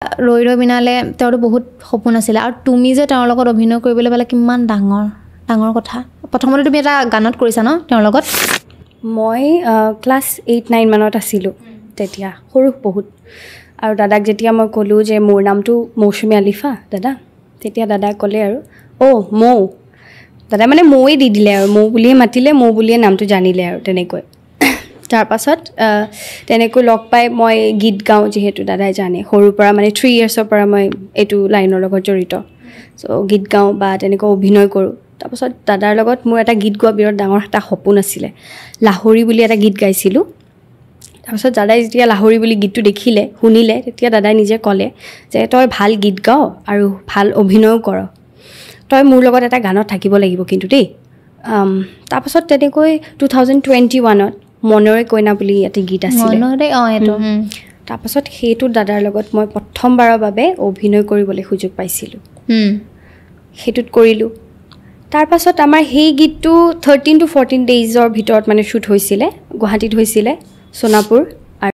ৰৈ ৰৈ বিনালে তেওঁৰো বহুত সপোন আছিলে আৰু তুমি যে তেওঁৰ লগত অভিনয় কৰিবলৈ পালে কিমান ডাঙৰ কথা প্ৰথমতে তুমি এটা গানত কৰিছা ন তেওঁৰ লগত মই ক্লাছ 8-9 মানত আছিলোঁ তেতিয়া সৰু বহুত আৰু দাদাক যেতিয়া মই ক'লোঁ যে মোৰ নামটো মৌচুমী আলিফা দাদা তেতিয়া দাদাই ক'লে আৰু মৌ দাদা মানে মৌৱে দি দিলে আৰু মৌ বুলিয়ে মাতিলে মৌ বুলিয়ে নামটো জানিলে আৰু তেনেকৈ তাৰপাছত তেনেকৈ লগ পাই মই গীত গাওঁ যিহেতু দাদাই জানে সৰুৰ পৰা মানে 3 ইয়াৰ্ছৰ পৰা মই এইটো লাইনৰ লগত জড়িত চ' গীত গাওঁ বা তেনেকৈ অভিনয় কৰোঁ তাৰপাছত দাদাৰ লগত মোৰ এটা গীত গোৱা বিৰাট ডাঙৰ এটা সপোন আছিলে লাহৰী বুলি এটা গীত গাইছিলোঁ তাৰপাছত দাদাই যেতিয়া লাহৰী বুলি গীতটো দেখিলে শুনিলে তেতিয়া দাদাই নিজে ক'লে যে তই ভাল গীত গাৱ আৰু ভাল অভিনয়ো কৰ তই মোৰ লগত এটা গানত থাকিব লাগিব কিন্তু দেই তাৰপাছত তেনেকৈ 2021ত মনৰে কইনা বুলি এটা গীত আছিলে তাৰপাছত সেইটো দাদাৰ লগত মই প্ৰথমবাৰৰ বাবে অভিনয় কৰিবলৈ সুযোগ পাইছিলোঁ সেইটোত কৰিলোঁ তাৰপাছত আমাৰ সেই গীতটো 13 to 14 ডেইজৰ ভিতৰত মানে শ্বুট হৈছিলে গুৱাহাটীত হৈছিলে সোণাপুৰ